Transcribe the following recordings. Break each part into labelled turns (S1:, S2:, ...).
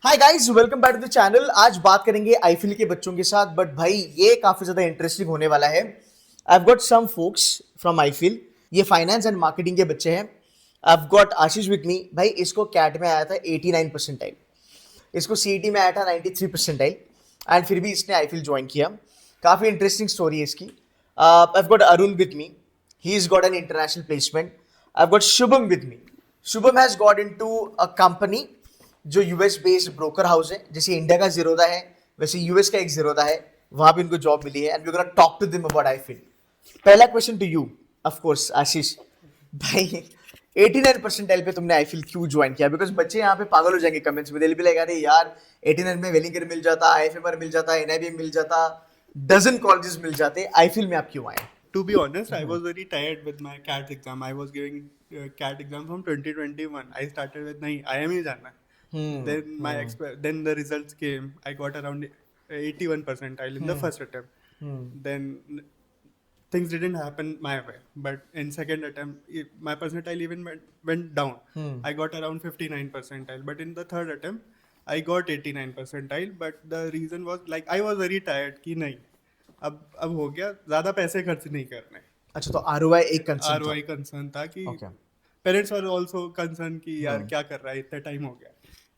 S1: Hi guys, welcome back to the channel. आज बात करेंगे आईफिल के बच्चों के साथ, बट भाई ये काफी ज्यादा इंटरेस्टिंग होने वाला है। I have got some folks from IFIM. ये फाइनेंस एंड मार्केटिंग के बच्चे हैं। I have got Ashish with me. भाई इसको कैट में आया था 89 परसेंटाइल, इसको सीईटी में आया था 93 परसेंटाइल, एंड फिर भी इसने आईफिल ज्वाइन किया। काफी इंटरेस्टिंग स्टोरी है इसकी। आई have got Arun with me, he is got an international placement. I have got Shubham with me. Shubham has got into a company जो यूएस बेस्ड ब्रोकर हाउस है। जैसे इंडिया का जीरोदा है, वैसे यूएस का एक जीरोदा है, वहां पे इनको जॉब मिली है। And we gonna talk to them about iFill. पहला question to you, of course Ashish भाई, 89 परसेंटाइल पे तुमने आईफिल क्यों ज्वाइन किया? बिकॉज बच्चे यहाँ पे पागल हो जाएंगे कमेंट्स में, दिल भी लगा रहे यार 89 में वेलिंगर मिल जाता, आईएफएमआर मिल जाता, एनआईबी मिल जाता, डजन कॉलेजेस मिल जाते, आईफिल में आप क्यों आए?
S2: To be honest, I was very tired with my CAT exam. I was giving CAT exam from 2021. I started with nahi IIM ही जाना है. Then then the results came. I got around 81 percentile in the first attempt. Then things didn't happen my way. But in second attempt, my percentile even went down. I got around 59 percentile. But in the third attempt, I got 89 percentile. But the reason was like I was very tired कि नहीं अब हो गया, ज्यादा पैसे खर्च नहीं करने.
S1: अच्छा, तो आरओआई एक कंसर्न
S2: आरओआई कंसर्न था कि
S1: Okay.
S2: Parents were also concern कि यार क्या कर रहा है, इतना टाइम हो गया,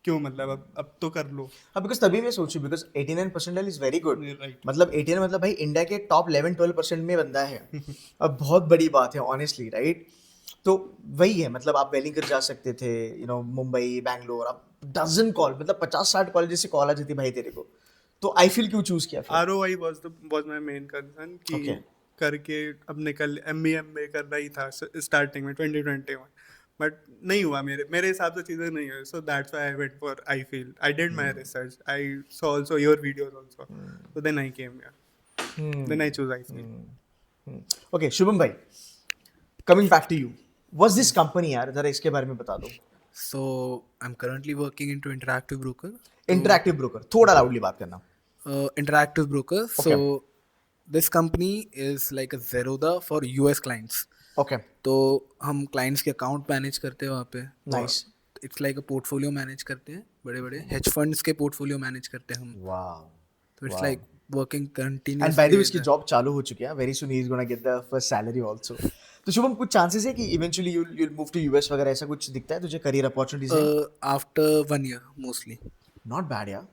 S2: क्यों मतलब अब तो कर लो.
S1: हाँ, बिकॉज तभी मैं सोचू, because 89 percentile is very good.
S2: Right.
S1: मतलब 89 मतलब भाई इंडिया के टॉप 11-12% में बंदा है। अब बहुत बड़ी बात है ऑनेस्टली, राइट? तो वही है, मतलब आप वेलिंगर जा सकते थे, मुंबई, बैंगलोर, आप डजन कॉल, मतलब 50-60 कॉलेज से कॉल आ जाती भाई तेरे को। तो आईफिल क्यों चूज किया फिर?
S2: ROI was my main concern कि
S1: Okay.
S2: करके अब निकल एमबीए करना ही था स्टार्टिंग में 2021. बट नहीं हुआ, मेरे हिसाब से चीज़ें नहीं हुई. So that's why I went for I feel. I did my research, I saw also your videos also. So then I came here, then I choose I feel.
S1: Okay Shubham भाई, coming back to you, what's this company यार, जरा इसके बारे में बता दो।
S3: So I'm currently working into Interactive Broker.
S1: Interactive broker, थोड़ा loudly बात करना।
S3: Interactive Broker.
S1: Okay.
S3: So this company is like a Zerodha for US clients.
S1: Okay,
S3: तो हम clients के account manage करते हैं वहाँ पे.
S1: Nice,
S3: It's like a portfolio manage करते हैं, बड़े बड़े hedge funds के portfolio manage करते हैं हम.
S1: वाओ।
S3: तो it's like working
S1: and
S3: continuously.
S1: By the way इसकी जॉब चालू हो चुकी है, very soon he is gonna get the first salary also. तो शुभम, कुछ चांसेस है कि eventually you will move to US वगैरह, ऐसा कुछ दिखता है तुझे करियर अपॉर्चुनिटीज में?
S3: After 1 year mostly.
S1: Not bad यार,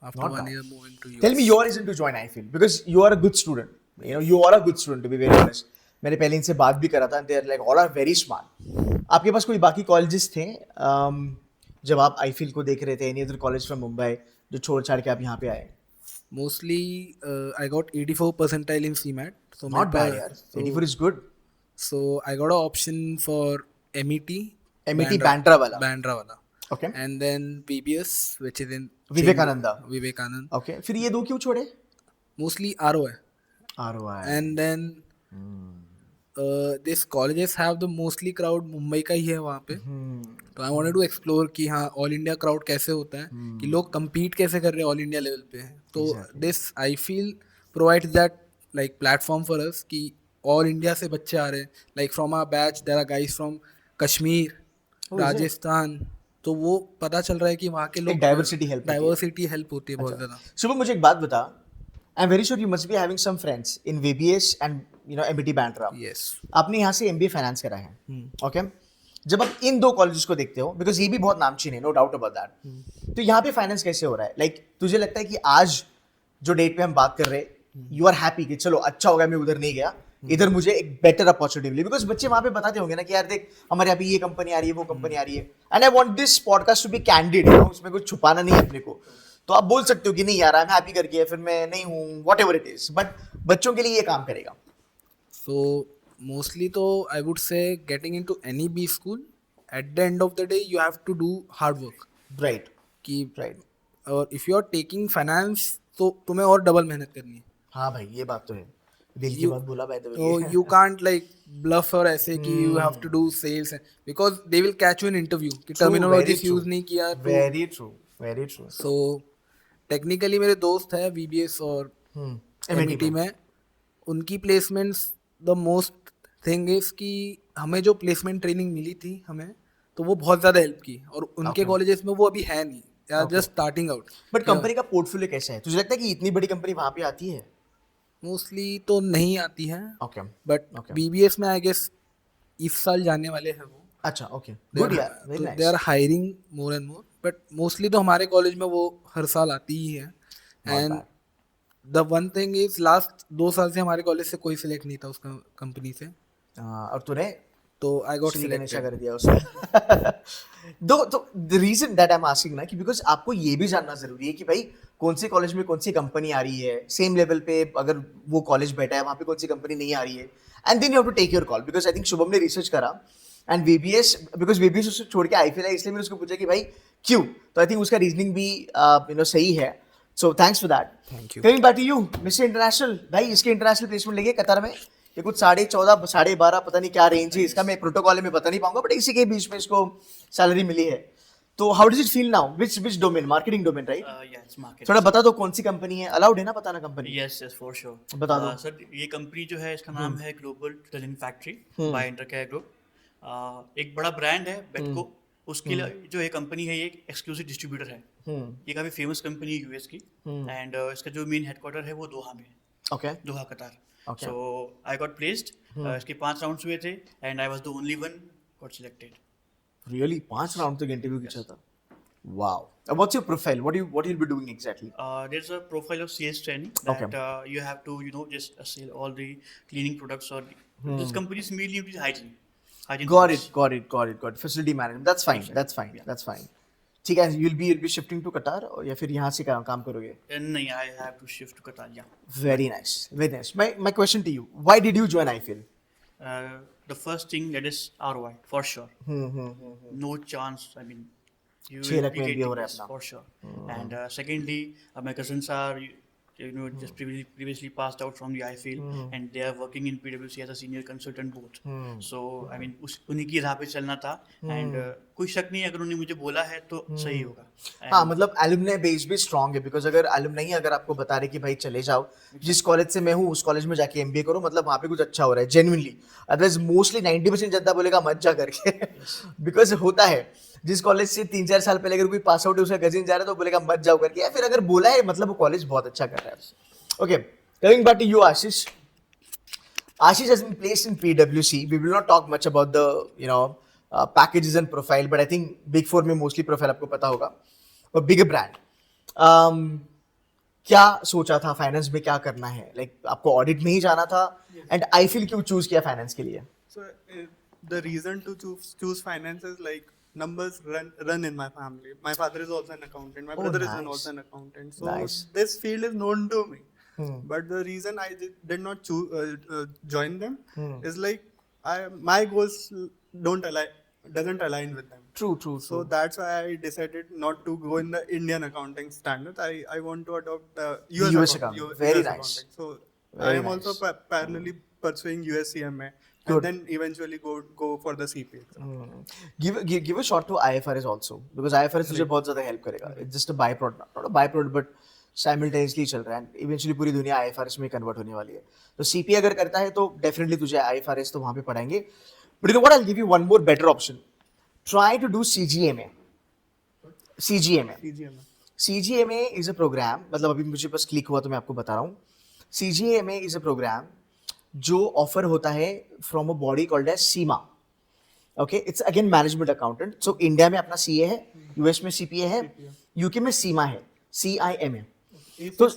S3: After
S1: not
S3: 1
S1: bad.
S3: year moving to US.
S1: Tell me your reason to join IFIM, because you are a good student, you are a good student to be very honest. मैंने पहले इनसे बात भी करा था, they are like all are very smart. आपके पास कोई बाकी कॉलेजेस थे जब आप आईफिल को देख रहे थे, any other college from Mumbai जो छोड़ छाड़ के आप यहाँ पे आए?
S3: Mostly I got 84 percentile in CMAT. So
S1: not bad यार, 84 is good.
S3: So I got an option for MET.
S1: MET Bandra वाला।
S3: Bandra wala.
S1: Okay,
S3: And then VBS, which is in
S1: Vivekananda.
S3: Vivekanand.
S1: Okay, फिर ये दो क्यों छोड़े?
S3: Mostly ROI.
S1: ROI.
S3: And then these colleges have the mostly crowd Mumbai का ही है वहाँ पे. तो I wanted to explore कि हाँ all India crowd कैसे होता है, कि लोग compete कैसे कर रहे हैं all India level पे. तो this I feel provides that like platform for us कि all India से बच्चे आ रहे हैं. Like from our batch there are guys from Kashmir, Rajasthan. तो वो पता चल रहा है कि वहाँ के लोग
S1: diversity help होती है।
S3: diversity help होती है बहुत ज़्यादा.
S1: शुभम, मुझे एक बात बता, I am very sure you must be having some friends in VBS and MBT Bandra.
S3: Yes.
S1: आपने यहाँ से एमबीए फाइनेंस करा है, ओके? जब आप इन दो कॉलेजेस को देखते हो, बिकॉज ये भी बहुत नामचीन है, नो डाउट अबाउट दैट, तो यहाँ पे फाइनेंस कैसे हो रहा है? लाइक तुझे लगता है कि आज जो डेट पे हम बात कर रहे हैं, यू आर हैप्पी कि चलो अच्छा हो गया मैं उधर नहीं गया, इधर मुझे एक बेटर अपॉर्चुनिटी मिली? बिकॉज बच्चे वहां पे बताते होंगे ना कि यार देख हमारे यहाँ पे ये कंपनी आ रही है, वो कंपनी आ रही है, and I want this podcast to be candid, उसमें कुछ छुपाना नहीं है अपने को। तो आप बोल सकते हो कि नहीं यार आई एम हैप्पी करके, फिर मैं नहीं हूँ, what ever it is, but बच्चों के लिए ये काम करेगा।
S3: So mostly तो I would say getting into any B school, at the end of the day you have to do hard work.
S1: Right,
S3: कि
S1: राइट।
S3: और if you are taking finance तो तुम्हें और डबल मेहनत करनी है.
S1: हाँ भाई, ये बात तो है, दिल की बात बोला बाय द
S3: तो
S1: वे।
S3: you can't like bluff और ऐसे कि you have to do sales because they will catch you in interview कि terminologies use नहीं किया तो.
S1: Very true, very true.
S3: So technically मेरे दोस्त हैं VBS और MET में, उनकी placements the most thing is कि हमें जो placement training मिली थी हमें, तो वो बहुत ज़्यादा हेल्प की, और उनके कॉलेजेस में वो अभी है नहीं. या just starting out.
S1: But company का पोर्टफोलियो कैसा है? तुझे लगता है कि इतनी बड़ी कंपनी वहाँ पे आती है?
S3: मोस्टली तो नहीं आती है,
S1: ओके.
S3: बट BBS में आई गेस इस साल जाने वाले हैं वो.
S1: अच्छा, ओके, गुड यार, very
S3: they
S1: nice.
S3: Are hiring more and more, but mostly तो हमारे कॉलेज में वो हर साल आती ही है. And the one thing is last 2 साल से हमारे कॉलेज से कोई सिलेक्ट नहीं था उस कंपनी से,
S1: और तूने
S3: तो I got
S1: Shri Ganesha
S3: selected.
S1: कर दिया उसने. दो तो the reason that I am asking ना, कि बिकॉज आपको ये भी जानना जरूरी है कि भाई कौन सी कॉलेज में कौन सी कंपनी आ रही है, सेम लेवल पे अगर वो कॉलेज बैठा है वहाँ पे कौन सी कंपनी नहीं आ रही है, and then you have to take your call. Because I think Shubham ने रिसर्च करा एंड VBS, बिकॉज VBS उसको छोड़ के IFL है, इसलिए मैंने उसको पूछा कि भाई क्यों. तो आई थिंक उसका रीजनिंग भी सही है. So thanks for that.
S3: Thank you.
S1: Coming back to you mister international, भाई इसके इंटरनेशनल प्लेसमेंट लेंगे कतर में, ये कुछ 14.5 12.5 पता नहीं क्या रेंज है इसका, मैं प्रोटोकॉल में बता नहीं पाऊंगा, बट इसी के बीच में इसको सैलरी मिली है. तो how does it feel now? Which domain? Marketing domain, right?
S4: Yes, market.
S1: थोड़ा बता दो कौन सी कंपनी है, अलाउड है ना बताना company?
S4: Yes, yes, for sure.
S1: बता दो.
S4: सर ये कंपनी जो है इसका नाम है global detergent factory by Intercare group. एक बड़ा ब्रांड है बेटको, उसके लिए जो ये कंपनी है ये एक एक्सक्लूसिव डिस्ट्रीब्यूटर है. ये काफ़ी फेमस कंपनी है यूएस की, एंड इसका जो मेन हेडक्वार्टर है वो दोहा में है,
S1: ओके.
S4: दोहा कतार.
S1: Okay.
S4: So I got placed. इसके 5 राउंड्स हुए थे and I was the only one got selected.
S1: Really 5 round तक इंटरव्यू किया था? Wow. What's your profile? What you'll be doing exactly?
S4: There's a profile of sales training that you have to, just sell all the cleaning products or this company is mainly into hygiene.
S1: Got it. Facility management. That's fine. ठीक है. You'll be shifting to Qatar, और या फिर यहाँ से काम करोगे?
S4: नहीं, I have to shift to Qatar. Yeah.
S1: Very nice. My question to you: why did you join IFL?
S4: The first thing that is ROI for sure. No chance. I mean, you
S1: 6
S4: will
S1: lakh
S4: be
S1: में
S4: getting
S1: MBA हो रहा है
S4: this
S1: अपना.
S4: for sure. And secondly, my cousins are just previously passed out from the IFL, and they are working in PwC as a senior consultant both. So I mean उन्हीं की राह पे चलना था, and कोई शक नहीं अगर उन्होंने मुझे बोला है तो सही होगा.
S1: हाँ, मतलब एलुमनाई बेस भी स्ट्रांग है, बिकॉज अगर एलुमनाई अगर आपको बता रहे कि भाई चले जाओ जिस कॉलेज से मैं हूँ उस कॉलेज में जाके MBA करो, मतलब वहाँ पे कुछ अच्छा हो रहा है जेन्युइनली. अदरवाइज मोस्टली 90% जनता बोलेगा मत जा करके. बिकॉज होता है जिस कॉलेज से 3-4 साल पहले अगर कोई पास आउट है उसका कजिन जा रहा है तो बोलेगा मत जाओ करके, या फिर अगर बोला है मतलब वो कॉलेज बहुत अच्छा कर रहा है. Okay, coming back to you Ashish. Ashish has been placed in PwC. We will not talk much about the packages and profile, but I think Big Four में mostly profile आपको पता होगा, और bigger brand. क्या सोचा था finance में क्या करना है? लाइक आपको ऑडिट में ही जाना था, एंड IFL क्यों चूज किया फाइनेंस के लिए?
S2: So the reason to choose finance is like numbers run in my family. My father is also an accountant. My brother is also an accountant. So this field is known to me. But the reason I did not join them is like my goals doesn't align with them.
S1: True.
S2: So that's why I decided not to go in the Indian accounting standards. I want to adopt the US accounting.
S1: Very
S2: US
S1: nice.
S2: accounting. So I am also parallelly pursuing US CMA. And then eventually go for the CPA exam.
S1: Give a shot to IFRS also, because IFRS तुझे बहुत ज़्यादा help करेगा. It's just a byproduct, not a byproduct, but simultaneously चल रहा है, and eventually पूरी दुनिया IFRS में कन्वर्ट होने वाली है. तो CPA अगर करता है तो definitely तुझे IFRS तो वहाँ पे पढ़ाएंगे. But you know what? I'll give you one more better option. Try to do CGMA. CGMA is a program. मतलब अभी मुझे बस क्लिक हुआ तो मैं आपको बता रहा हूँ. CGMA is a program जो ऑफर होता है from a body called as CIMA. Okay, it's again management accountant. So India में अपना CA है, US में CPA है, UK में सीमा है, CIMA. तो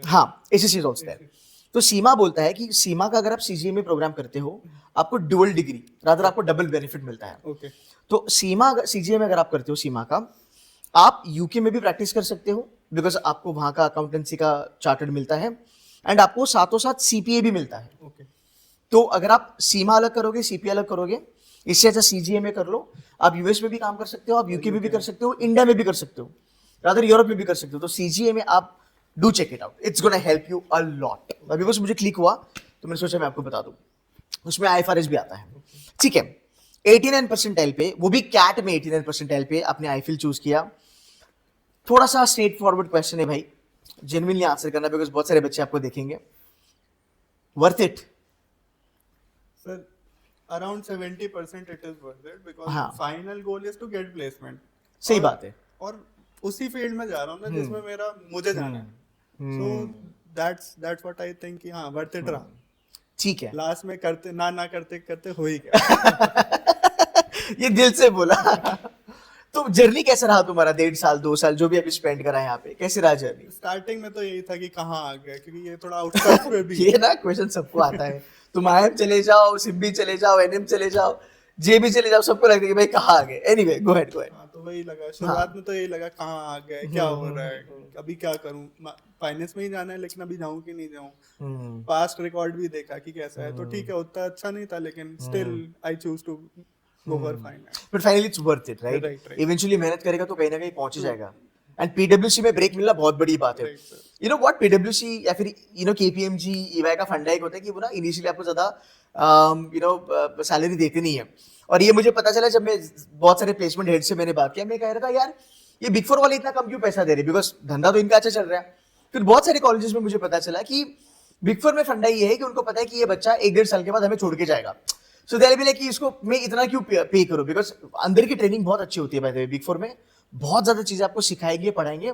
S1: हाँ, ACCA इज ऑल्सो देयर. तो सीमा बोलता है कि सीमा का अगर आप CGMA प्रोग्राम करते हो आपको डुअल डिग्री, रादर आपको डबल बेनिफिट मिलता है.
S2: Okay.
S1: तो सीमा CGMA अगर आप करते हो सीमा का, आप UK में भी प्रैक्टिस कर सकते हो, बिकॉज आपको वहाँ का अकाउंटेंसी का चार्टर्ड मिलता है, एंड आपको साथों साथ CPA भी मिलता है.
S2: Okay.
S1: तो अगर आप सीमा अलग करोगे, CPA अलग करोगे, इससे अच्छा CGMA कर लो. आप US में भी काम कर सकते हो, आप UK में भी कर सकते हो, इंडिया में भी कर सकते हो, रादर यूरोप में भी कर सकते हो. तो CGMA आप do check it out, it's gonna help you a lot. अभी बस मुझे क्लिक हुआ तो मैंने सोचा मैं आपको बता दूं. उसमें IFRS भी आता है. ठीक है, 89 परसेंटाइल पे, वो भी कैट में 89 परसेंटाइल पे आपने IFL चूज किया. थोड़ा सा स्ट्रेट फॉरवर्ड क्वेश्चन है भाई, जेन्युइनली आंसर करना, बिकॉज बहुत सारे बच्चे आपको देखेंगे. Worth it?
S2: Sir, around 70% it is worth it, because
S1: हाँ.
S2: final goal is to get placement.
S1: सही बात है.
S2: और उसी फील्ड में जा रहा हूँ ना जिसमें मेरा मुझे जाना है। So that's what I think कि हाँ वर्थ इट रहा।
S1: ठीक है।
S2: लास्ट में करते ना करते करते हो ही गया।
S1: ये दिल से बोला। तो जर्नी कैसा रहा तुम्हारा 1.5 साल 2 साल जो भी अभी स्पेंड करा है यहाँ पे, कैसी रहा जर्नी?
S2: स्टार्टिंग में तो यही था कि कहाँ आ गया, क्योंकि ये थोड़ा आउटस्कर्ट्स में भी
S1: ये ना क्वेश्चन सबको आता है, तुम आईएम चले जाओ, सिम्बी चले जाओ, एनएम चले जाओ, जेबी चले जाओ, सबको लगता है कि भाई कहाँ आ गए। Anyway go ahead.
S2: हाँ, तो वही लगा शुरुआत में, तो यही लगा कहाँ आ गए, क्या हो रहा है, अभी क्या करूँ, फाइनेंस में ही जाना है लेकिन अभी जाऊँ कि नहीं जाऊँ। पास्ट रिकॉर्ड भी देखा कि कैसा है, तो ठीक है उतना अच्छा नहीं था लेकिन still I choose to go for finance.
S1: But finally it's worth it, right?
S2: Right.
S1: Eventually मेहनत करेगा तो कहीं ना कहीं पहुंच ही जाएगा। एंड पीडब्ल्यूसी में ब्रेक मिलना बहुत बड़ी बात है।
S2: Right, sir.
S1: You know what, पीडब्ल्यूसी या फिर यू नो केपीएमजी ईवाई का फंडा एक होता है कि वो ना इनिशियली आपको ज्यादा यू नो सैलरी देते नहीं है। और ये मुझे पता चला जब मैं बहुत सारे प्लेसमेंट हेड से मैंने बात किया, मैं कह रहा था यार ये बिग 4 वाले इतना कम क्यों पैसा दे रहे, बिकॉज धंधा तो इनका अच्छा चल रहा है। फिर बहुत सारे कॉलेजेस में मुझे पता चला कि बिग 4 में फंडा ये है कि उनको पता है कि ये बच्चा 1-1.5 साल के बाद हमें छोड़ के जाएगा। सो दे विल कि इसको मैं इतना क्यों पे करूं, बिकॉज अंदर की ट्रेनिंग बहुत अच्छी होती है बाय द वे। बिग 4 में बहुत ज्यादा चीजें आपको सिखाएंगे, पढ़ाएंगे,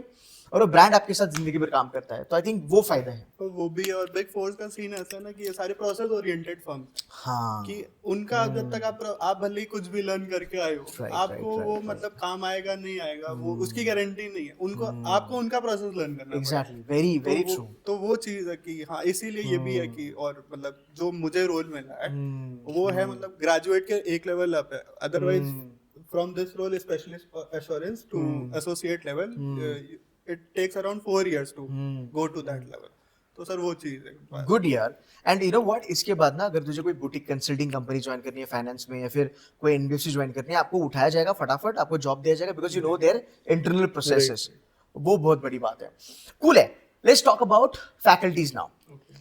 S1: और वो ब्रांड आपके साथ जिंदगी भर काम करता है। तो आई थिंक वो फायदा है।
S2: तो वो भी, और बिग फोर्स का सीन ऐसा ना कि ये सारे प्रोसेस ओरिएंटेड फर्म
S1: हाँ,
S2: कि उनका जब तक आप भले ही कुछ भी लर्न करके आए हो,
S1: Right,
S2: आपको
S1: right,
S2: वो
S1: right,
S2: मतलब काम आएगा नहीं आएगा वो उसकी गारंटी नहीं है। उनको आपको उनका प्रोसेस लर्न करना
S1: एग्जैक्टली, वेरी वेरी ट्रू।
S2: तो वो चीज है कि हाँ इसीलिए ये भी है कि, और मतलब जो मुझे रोल मिला है वो है मतलब ग्रेजुएट के एक लेवल अप है। Otherwise from this role specialist assurance to associate level it takes around 4 years to go to that level। तो सर वो चीज है।
S1: गुड यार। एंड यू नो व्हाट, इसके बाद ना अगर तुझे कोई बुटीक कंसल्टिंग कंपनी ज्वाइन करनी है फाइनेंस में, या फिर कोई एनबीएफसी ज्वाइन करनी है, आपको उठाया जाएगा फटाफट, आपको जॉब दिया जाएगा, because you know their internal processes. वो बहुत बड़ी बात है। कूल है। Let's talk about faculties now.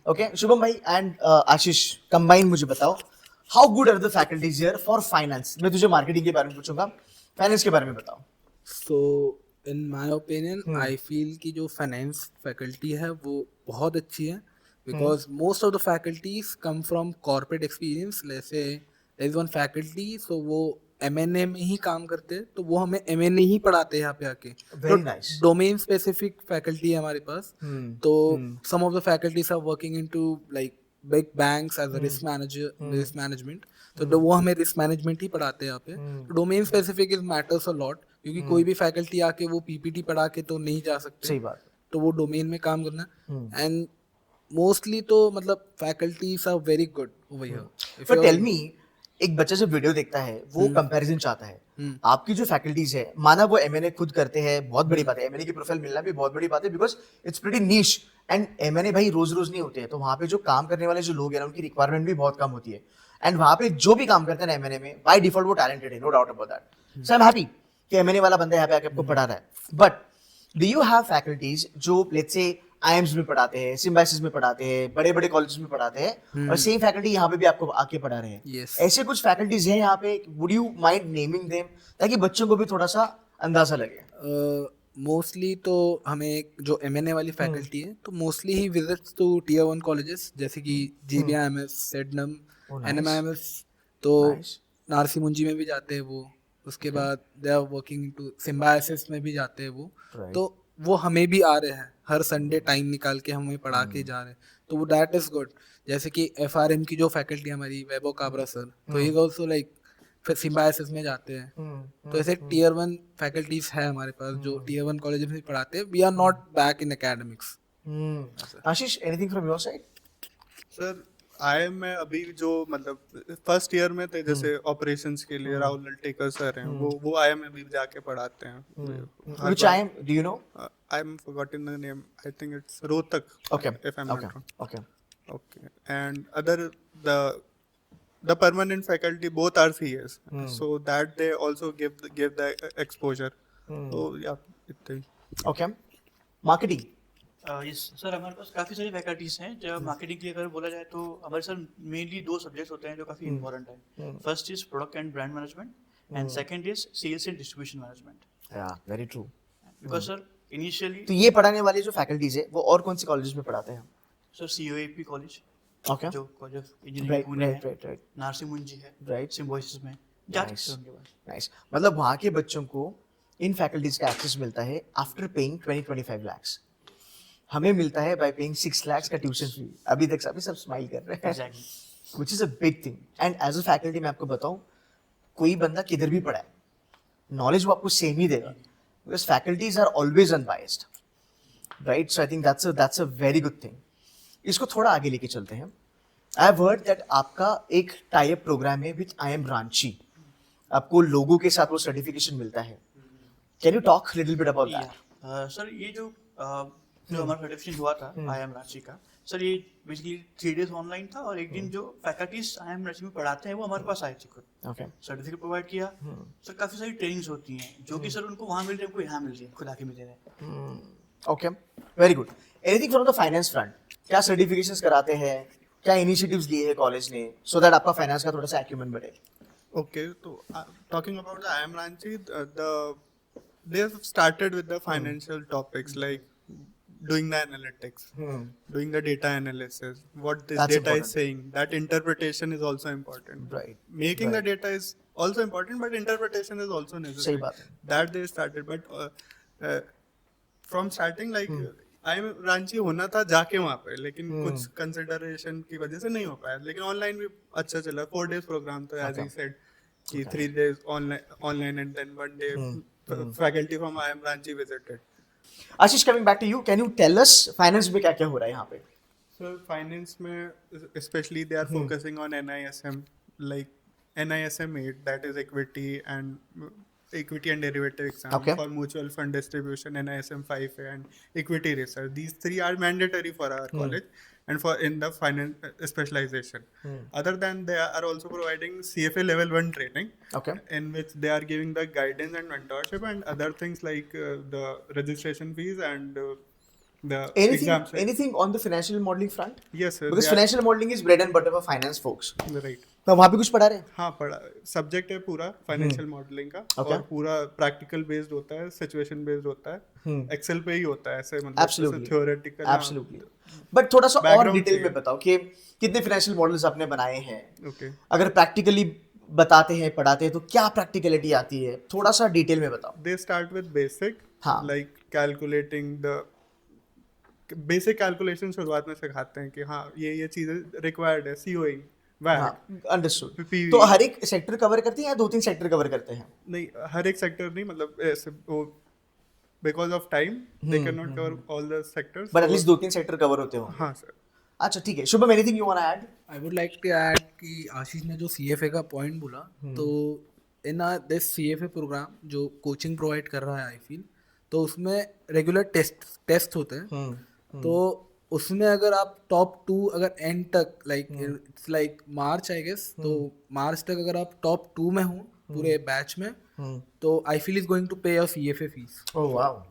S1: Okay Shubham भाई एंड आशीष, कंबाइन मुझे बताओ how good are the faculties here for finance. मैं तुझे मार्केटिंग के बारे में पूछूंगा, फाइनेंस के बारे में बताओ।
S3: So in my opinion I feel कि जो फाइनेंस फैकल्टी है वो बहुत अच्छी है, because most of the faculties come from corporate experience. जैसे there is one faculty, so वो एमएनए में ही काम करते हैं, तो वो हमें एमएनए ही पढ़ाते हैं यहाँ पे आके।
S1: Very nice.
S3: Domain specific faculty है हमारे पास। तो some of the faculties are working into like big banks as a risk manager, risk management. तो वो हमें रिस्क मैनेजमेंट ही पढ़ाते हैं यहाँ पे। तो domain specific is matters a lot, क्योंकि कोई भी फैकल्टी आके वो पीपीटी पढ़ा के तो नहीं जा सकते।
S1: सही बात।
S3: तो वो डोमेन में काम करना। एंड मोस्टली तो मतलब faculties are very good over here.
S1: पर टेल मी, एक बच्चा जब वीडियो देखता है वो कंपैरिजन चाहता है। आपकी जो फैकल्टीज है, माना वो एमएनए खुद करते हैं, बहुत बड़ी बात है, एमएनए की प्रोफाइल मिलना भी बहुत बड़ी बात है, because it's pretty niche. And MNA भाई रोज रोज नहीं होते हैं, तो वहां पे जो काम करने वाले जो लोग हैं ना, उनकी रिक्वायरमेंट भी बहुत कम होती है। एंड वहां पे जो भी काम करते हैं ना एमएनए में, बाय डिफॉल्ट वो टैलेंटेड है, no doubt about that. So I am happy कि एमएनए वाला बंदा यहाँ पे आके आपको पढ़ा रहा है। But do you have faculties जो लेट्स से आईएम्स में पढ़ाते हैं, सिम्बाइसिस में पढ़ाते हैं, बड़े बड़े कॉलेजेस में पढ़ाते हैं, और सेम फैकल्टी यहाँ पे भी आपको आके पढ़ा रहे हैं?
S3: Yes.
S1: ऐसे कुछ फैकल्टीज हैं यहाँ पे, would you mind naming them, ताकि बच्चों को भी थोड़ा सा अंदाजा लगे?
S3: मोस्टली तो हमें जो एमएनए वाली फैकल्टी है, तो mostly he visits to tier 1 colleges जैसे कि जीबीआईएमएस, सेडनम, एनएमआईएमएस। तो
S1: Nice.
S3: नारसी मुंजी में भी जाते हैं वो। उसके बाद they are working into Symbiosis में भी जाते हैं वो।
S1: Right.
S3: तो वो हमें भी आ रहे हैं, हर संडे टाइम निकाल के हमें पढ़ा के जा रहे हैं, तो वो दैट इज गुड। जैसे कि एफआरएम की जो फैकल्टी हमारी वैभव काबरा सर, तो ही इज आल्सो लाइक फिर सिम्बायोसिस में जाते हैं। तो ऐसे टियर 1 फैकल्टीज है हमारे पास जो टियर 1 कॉलेज में पढ़ाते हैं। We are not back in academics.
S1: Ashish, anything from your side?
S2: Sir IIM में अभी जो मतलब फर्स्ट ईयर में थे, जैसे ऑपरेशंस के लिए राहुल ललटेकर सर हैं, वो आईएम में भी जाके पढ़ाते हैं।
S1: Which IIM do you know?
S2: I'm forgotten the name. I think it's Rohtak.
S1: Okay.
S2: If I'm not
S1: Okay.
S2: wrong.
S1: Okay.
S2: Okay. And the permanent faculty both are CS, so that they also give the exposure. So yeah, इतना ही।
S1: Okay. Marketing.
S4: Yes sir, हमारे पास काफ़ी सारी faculties हैं। जब marketing की अगर बोला जाए तो हमारे सर मेनली 2 सब्जेक्ट्स होते हैं जो काफ़ी इंपॉर्टेंट है। First is product and brand management, and second is sales and distribution management.
S1: Yeah, very true.
S4: Because sir initially
S1: तो ये पढ़ाने वाले जो फैकल्टीज है वो और कौन सी कॉलेज में पढ़ाते हैं?
S4: Sir COEP college,
S1: Okay.
S4: जो college of engineering
S1: Right,
S4: Pune
S1: right,
S4: है,
S1: right, right.
S4: नारसी मुंजी है,
S1: Right.
S4: सिम्बायोसिस में जा सकते
S1: Nice.
S4: हैं उनके पास।
S1: Nice. मतलब वहाँ के बच्चों को इन फैकल्टीज का एक्सेस मिलता है आफ्टर पेइंग 20-25 lakhs. हमें मिलता है बाय पेइंग 6 lakhs का ट्यूशन फी. अभी तक सभी सब स्माइल कर रहे हैं.
S4: Exactly.
S1: Which is a big thing. And as a faculty मैं आपको बताऊं, कोई बंदा किधर भी पढ़ा है, नॉलेज वो आपको सेम ही देगा. Because faculties are always unbiased, right? So I think that's a very good thing. इसको थोड़ा आगे लेके चलते हैं. I have heard that आपका एक टाई अप प्रोग्राम है with IIM Ranchi. आपको लोगों के साथ वो सर्टिफिकेशन मिलता है. Can you talk a little bit about that?
S4: Sir ये जो हमारा सर्टिफिकेशन हुआ था IIM रांची का, सर ये बेसिकली 3 days ऑनलाइन था और एक दिन जो फैकल्टीज IIM रांची में पढ़ाते हैं वो हमारे पास आए थे खुद.
S1: Okay.
S4: सर्टिफिकेट प्रोवाइड किया. सर काफ़ी सारी ट्रेनिंग्स होती हैं जो कि सर उनको वहाँ मिल रही है, उनको यहाँ मिल रही है, खुद आके मिल रहे हैं.
S1: Okay. Very good. Anything from the finance front? क्या सर्टिफिकेशंस कराते हैं? क्या इनिशिएटिव्स लिए हैं कॉलेज ने so that आपका फाइनेंस का थोड़ा सा एक्यूमेंट बढ़े?
S2: Okay, so talking about the IIM Ranchi, they have started with the financial topics like doing the analytics, doing the data analysis, what this
S1: That's
S2: data
S1: important.
S2: is saying. That interpretation is also important.
S1: Right.
S2: Making
S1: Right.
S2: the data is also important, but interpretation is also necessary.
S1: सही बात है.
S2: That they started, but from starting like IIM Ranchi होना था जाके वहाँ पे, लेकिन कुछ कंसिडरेशन की वजह से नहीं हो पाया. लेकिन ऑनलाइन भी अच्छा चला. 4 days प्रोग्राम था, as he said, कि 3 days online and then 1 day faculty from IIM Ranchi visited.
S1: Ashish, coming back to you, can you tell us finance में क्या क्या हो रहा है यहाँ पे?
S2: So finance में especially they are focusing on NISM, like NISM 8, that is equity and derivative exam.
S1: Okay.
S2: For mutual fund distribution, NISM 5A and equity research. These 3 are mandatory for our college and for in the finance specialization. Other than they are also providing CFA level 1 training,
S1: Okay.
S2: in which they are giving the guidance and mentorship and other things like the registration fees and the exams.
S1: Anything on the financial modeling front?
S2: Yes, sir.
S1: Because
S2: they are-
S1: financial modeling is bread and butter for finance folks.
S2: Right.
S1: तो वहाँ पे कुछ पढ़ा रहे हैं?
S2: हाँ, पढ़ा. Subject है पूरा फाइनेंशियल मॉडलिंग का.
S1: Okay.
S2: और पूरा प्रैक्टिकल बेस्ड होता है, सिचुएशन बेस्ड होता है, एक्सेल पे ही होता है, ऐसे मतलब
S1: Absolutely.
S2: थ्योरेटिकल.
S1: Absolutely. बट थोड़ा सा और
S2: Background
S1: डिटेल में
S2: चाहिए.
S1: बताओ कि कितने फाइनेंशियल मॉडल्स आपने बनाए हैं.
S2: ओके.
S1: अगर प्रैक्टिकली बताते हैं, पढ़ाते हैं, तो क्या प्रैक्टिकलिटी आती है? थोड़ा सा डिटेल में बताओ.
S2: They start with basic,
S1: हाँ.
S2: like calculating the basic calculation शुरुआत में सिखाते हैं कि हाँ ये चीजें required है, COE, VAT.
S1: हाँ, अंडरस्टूड.
S2: PV.
S1: तो हर एक सेक्टर कवर करते हैं या 2-3 सेक्टर कवर करते हैं?
S2: नहीं, हर एक सेक्टर नहीं, मतलब ऐसे वो because of time they cannot cover all the sectors.
S1: But
S2: so-
S1: at least 2-3 sector cover होते हो.
S2: हाँ सर.
S1: अच्छा, ठीक है. Shubham, anything you want to add?
S3: I would like to add कि आशीष ने जो CFA का पॉइंट बोला, तो इन दिस CFA प्रोग्राम जो कोचिंग प्रोवाइड कर रहा है आई फील, तो उसमें रेगुलर टेस्ट होते हैं. तो उसमें अगर आप टॉप 2 अगर एंड तक like it's like March I guess, तो मार्च तक अगर आप टॉप 2 में हो पूरे बैच में, तो I feel is going to pay your CFA fees.
S1: Oh wow.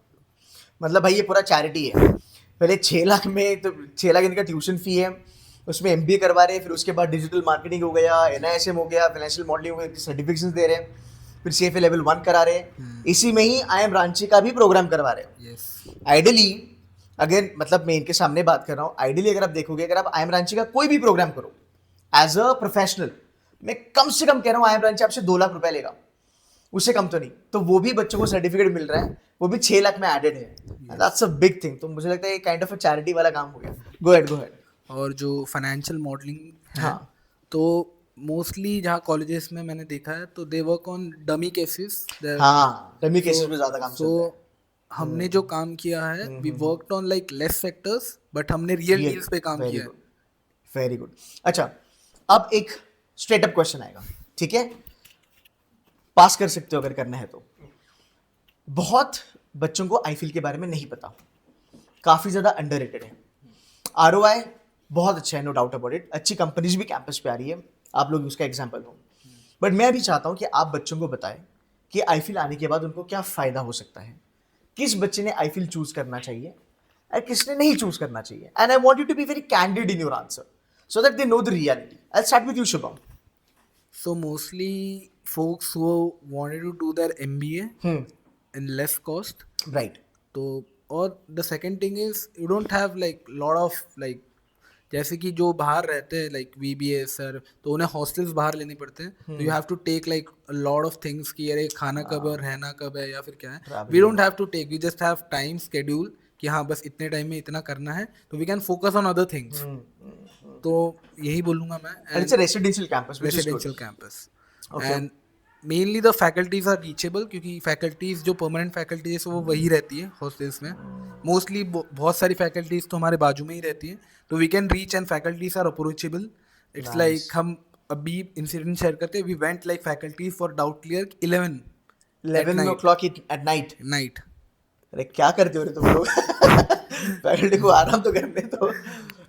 S1: मतलब भाई ये पूरा चैरिटी है. पहले 6 लाख में तो 6 लाख इनका ट्यूशन फी है, उसमें MBA करवा रहे हैं, फिर उसके बाद डिजिटल मार्केटिंग हो गया, NISM हो गया, फाइनेंशियल मॉडलिंग हो गया, सर्टिफिकेशंस दे रहे हैं, फिर CFA लेवल 1 करा रहे हैं. इसी में ही IIM रांची का भी प्रोग्राम करवा रहे हैं.
S3: यस.
S1: आइडियली अगर मतलब मैं इनके सामने बात कर रहा हूँ, आइडियली अगर आप देखोगे, अगर आप IIM रांची का कोई भी प्रोग्राम करो एज अ प्रोफेशनल, मैं कम से कम कह रहा हूँ IIM रांची आपसे 2 लाख रुपए लेगा, उससे कम तो नहीं. तो वो भी बच्चों को सर्टिफिकेट मिल रहा है, वो भी 6 लाख में एडेड है. That's a big thing. तो मुझे लगता है ये काइंड ऑफ अ चैरिटी वाला काम हो गया. Go ahead.
S3: और जो फाइनेंशियल मॉडलिंग है,
S1: हाँ.
S3: तो मोस्टली जहाँ कॉलेजेस में मैंने देखा है, तो they work on dummy cases.
S1: हाँ, डमी केसेस में ज्यादा काम चलता है.
S3: तो हमने जो काम किया है, we worked on like less sectors, but हमने रियल डील्स पे काम किया है.
S1: Very good. अच्छा, अब एक स्ट्रेट अप क्वेश्चन आएगा, ठीक है? पास कर सकते हो अगर करना है तो. बहुत बच्चों को आईफिल के बारे में नहीं पता, काफी ज्यादा अंडररेटेड है. ROI बहुत अच्छा है, नो डाउट अबाउट इट. अच्छी कंपनीज भी कैंपस पे आ रही है, आप लोग उसका एग्जाम्पल हो. बट मैं भी चाहता हूं कि आप बच्चों को बताएं कि आईफिल आने के बाद उनको क्या फायदा हो सकता है, किस बच्चे ने आईफिल चूज करना चाहिए और किसने नहीं चूज करना चाहिए. And I want you to be very candid in your answer so that they know the reality. I'll start with you, Shubham.
S3: So mostly folks who wanted to do their MBA in less cost.
S1: Right.
S3: So, or the second thing is you don't have like lot of like जैसे कि जो बाहर रहते हैं like VBA sir, तो उन्हें hostels बाहर लेने पड़ते हैं, तो you have to take like lot of things कि अरे खाना कब है, रहना कब है, या फिर क्या है. We don't have to take, we just have time schedule कि हाँ बस इतने टाइम में इतना करना है, तो we can focus on other things. तो यही बोलूँगा मैं.
S1: And it's a residential campus, which is good.
S3: Residential campus.
S1: Okay.
S3: And mainly the faculties are reachable, क्योंकि फैकल्टीज जो परमानेंट फैकल्टीज है वो वही रहती है हॉस्टल्स में. मोस्टली बहुत सारी फैकल्टीज तो हमारे बाजू में ही रहती हैं, तो we can reach and faculties are approachable. It's like हम अभी इंसिडेंट शेयर करते हैं, we went like faculties for doubt clear
S1: 11 o'clock at night.
S3: Night.
S1: अरे क्या करते हो रे तुम लोग? फैकल्टी को आराम तो करने दो.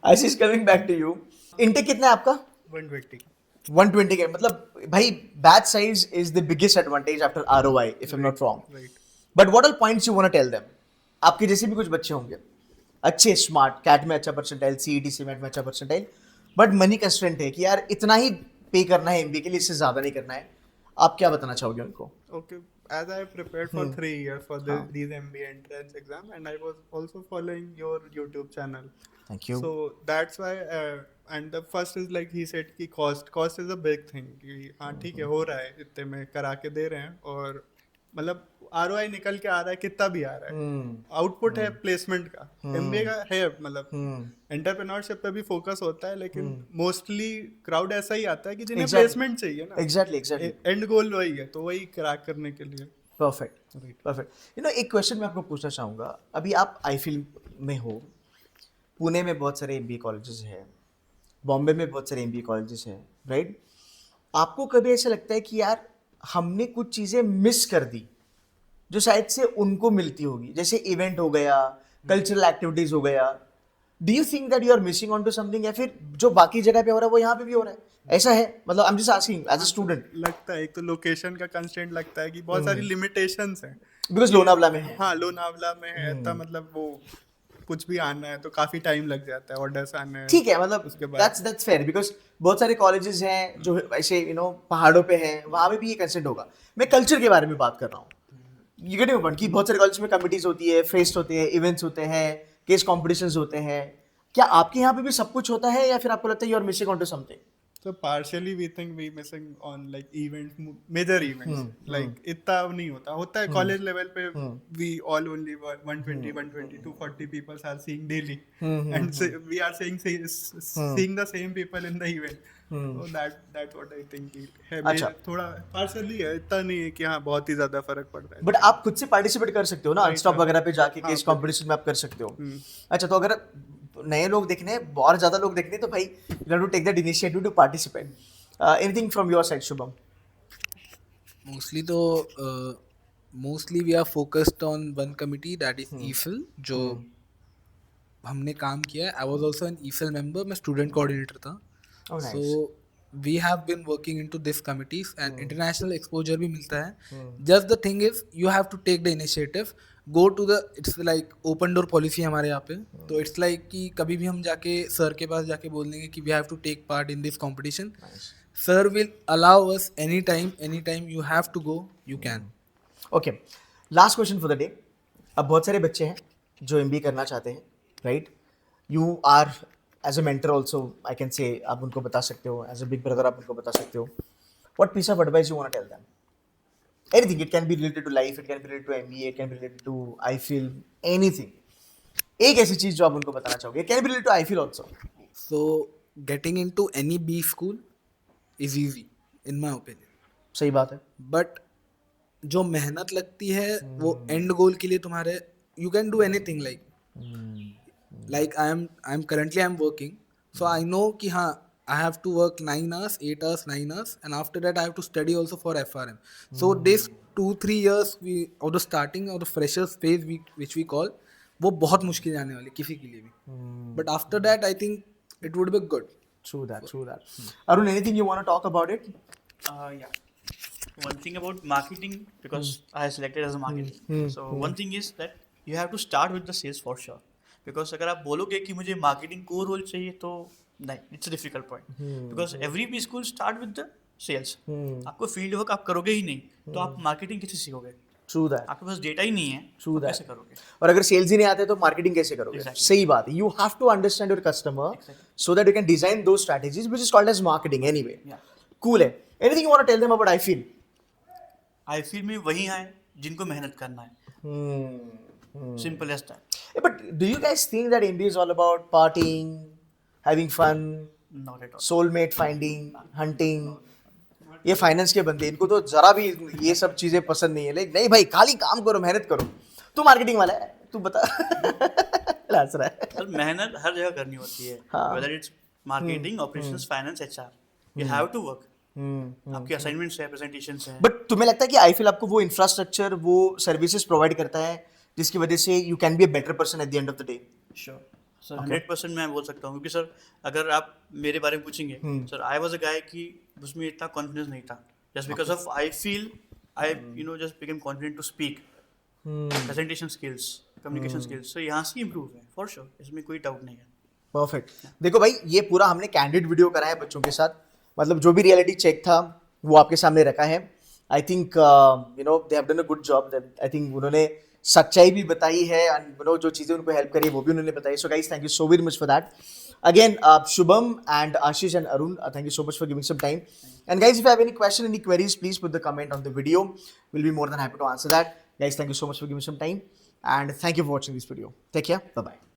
S1: Ashish, coming back to you, intake कितना है आपका?
S2: 120.
S1: 120 के मतलब भाई batch size is the biggest advantage after ROI if I am not wrong.
S2: Right.
S1: But what are points you want to tell them? आपके जैसे भी कुछ बच्चे होंगे अच्छे, स्मार्ट, कैट में अच्छा परसेंटाइल, CET CMAT में अच्छा परसेंटाइल, बट मनी कंस्ट्रेंट है कि यार इतना ही पे करना है MBA के लिए, इससे ज्यादा नहीं करना है. आप क्या बताना चाहोगे उनको?
S2: Okay, as I prepared for 3 years for these MBA entrance exam, and I was also following your YouTube channel.
S1: Thank you.
S2: So that's why, and the first is like he said कि cost is a big thing कि हाँ ठीक है, हो रहा है, इतने में करा के दे रहे हैं, और मतलब ROI निकल के आ रहा है, कितना भी आ रहा है, आउटपुट है प्लेसमेंट का. MBA का है मतलब एंटरप्रेन्योरशिप पे भी फोकस होता है, लेकिन मोस्टली क्राउड ऐसा ही आता है कि जिन्हें प्लेसमेंट चाहिए ना.
S1: एग्जैक्टली.
S2: एंड गोल वही है, तो वही क्रैक करने के लिए.
S1: परफेक्ट. एक क्वेश्चन मैं आपको पूछना चाहूँगा. अभी आप IFIL में हो, पुणे में बहुत सारे MBA कॉलेजेस हैं, बॉम्बे में बहुत सारे MBA कॉलेजेस हैं, राइट? आपको कभी ऐसा लगता है कि यार हमने कुछ चीज़ें मिस कर दी जो शायद से उनको मिलती होगी, जैसे इवेंट हो गया, कल्चरल एक्टिविटीज हो गया? Do you think that you are missing on to something, या फिर जो बाकी जगह पे हो रहा है वो यहाँ पे भी हो रहा है? ऐसा है मतलब I am just asking as a student.
S2: लगता है एक तो लोकेशन का कंस्ट्रेंट लगता है कि बहुत सारी लिमिटेशंस हैं.
S1: बिकॉज लोनावला में है.
S2: हाँ, लोनावला में है, तब मतलब वो कुछ भी आना है तो काफी टाइम लग जाता है, ऑर्डर्स आने हैं.
S1: ठीक है, मतलब
S2: उसके बाद
S1: दैट्स फेयर, बिकॉज बहुत सारे कॉलेजेस हैं जो ऐसे पहाड़ों पे हैं, वहाँ पे भी ये कंसेंट होगा. मैं कल्चर के बारे में बात कर रहा हूँ. यू गेट पॉइंट कि बहुत सारे कॉलेज में कमिटीज होती है, फेस्ट होते हैं, इवेंट्स होते हैं, केस कॉम्पिटिशन्स होते हैं. क्या आपके यहाँ पे भी सब कुछ होता है, या फिर आपको लगता है you are missing on to something?
S2: So partially we think we missing on like events, major events. Like इतना नहीं होता है कॉलेज लेवल पे. We all only 120, 120, 240 people are seeing daily, and we are seeing the same people in the event. So that's what I think है.
S1: अच्छा.
S2: थोड़ा partially है, इतना नहीं है कि हाँ बहुत ही ज्यादा फर्क पड़ता है.
S1: बट आप खुद से पार्टिसिपेट कर सकते हो ना, अनस्टॉप वगैरह पे जाके केस कॉम्पिटिशन में आप कर सकते हो. अच्छा, तो अगर नए लोग देखने हैं, बहुत ज्यादा लोग देखने हैं, तो भाई you have to take that initiative to participate. Anything from your side, Shubham?
S3: Mostly we are focused on one committee, that is EFIL, जो हमने काम किया है. I was also an EFIL member, मैं स्टूडेंट कोऑर्डिनेटर था.
S1: Oh, nice.
S3: So we have been working into this committees and international exposure भी मिलता है. Just the thing is you have to take the initiative, go to the, it's like open door policy हमारे यहाँ पे. तो it's like कि कभी भी हम जाके सर के पास जाके बोल देंगे कि we have to take part in this competition, sir will allow us any time you have to go, you can.
S1: Okay, last question for the day. अब बहुत सारे बच्चे हैं जो MBA करना चाहते हैं, right? You are as a mentor also, I can say, आप उनको बता सकते हो, एज अ बिग ब्रदर आप उनको बता सकते हो. What piece of advice you want to tell them? Anything, it can be related to life, it can be related to MBA, it can be related to IFIL, anything. एक ऐसी चीज जो आप उनको बताना चाहोगे. It can be related to IFIL also.
S3: So getting into any B school is easy in my opinion.
S1: सही बात है.
S3: But जो मेहनत लगती है वो एंड गोल के लिए तुम्हारे, you can do anything like I'm currently working, so I know कि हाँ I have to work 9 hours, 8 hours, 9 hours, and after that I have to study also for FRM. So this 2-3 years of the starting of the freshers phase which we call, वो बहुत मुश्किल जाने वाली किसी के लिए भी. But after that I think it would be good.
S1: True that. Arun, anything you want to talk about it?
S4: Yeah. One thing about marketing, because I selected as a marketing. So one thing is that you have to start with the sales for sure. Because अगर आप बोलोगे कि मुझे marketing core role चाहिए, तो नहीं, it's a difficult point. Because every B school start with the sales. आपको field work आप करोगे ही नहीं, तो आप मार्केटिंग कैसे सीखोगे?
S1: ट्रू दैट,
S4: आपके पास डेटा ही नहीं है,
S1: True
S4: तो
S1: that.
S4: कैसे करोगे?
S1: और अगर सेल्स ही नहीं आते तो मार्केटिंग कैसे करोगे?
S4: Exactly.
S1: सही बात है, you have to understand your customer so that you can design two strategies which is called as marketing anyway.
S4: Yeah.
S1: Cool है. Anything you want to tell them about I feel?
S4: I feel में वही आए जिनको मेहनत करना है, simple as that.
S1: But do you guys think that India is all about partying, having fun,
S4: not at all.
S1: soulmate finding, hunting? ये finance के बंदे, इनको तो जरा भी ये सब चीजें पसंद नहीं है. लाइक नहीं भाई, खाली काम करो, मेहनत करो. तू मार्केटिंग वाला है, तू बता. हंस रहा है.
S4: सर मेहनत हर जगह करनी होती है,
S1: हाँ.
S4: Whether it's marketing, operations, finance, HR, you have to work. आपके असाइनमेंट्स है, प्रेजेंटेशंस हैं.
S1: बट तुम्हें लगता है कि आई फील आपको वो इंफ्रास्ट्रक्चर, वो सर्विसेज प्रोवाइड करता है जिसकी वजह से you can be a better person at the end of the day?
S4: Sure sir, 100% मैं बोल सकता हूँ, क्योंकि सर अगर आप मेरे बारे में पूछेंगे, सर आई वाज अ गाय कि उसमें इतना कॉन्फिडेंस नहीं था. Just because of I feel I just become confident to speak, presentation skills, communication skills, so यहाँ से इम्प्रूव है फॉर श्योर, इसमें कोई डाउट नहीं है.
S1: परफेक्ट. देखो भाई, ये पूरा हमने कैंडिड वीडियो करा है बच्चों के साथ. मतलब जो भी रियलिटी चेक था वो आपके सामने रखा है. I think they have done a good job. I think उन्होंने सच्चाई भी बताई है, एंड जो चीज़ें उनको हेल्प करी वो भी उन्होंने बताई. So guys, thank you so very much for that. Again, Shubham and Ashish and Arun, thank you so much for giving some time. And guys, if you have any question, any queries, please put the comment on the video. We'll be more than happy to answer that. Guys, thank you so much for giving some time. And thank you for watching this video. Take care. Bye-bye.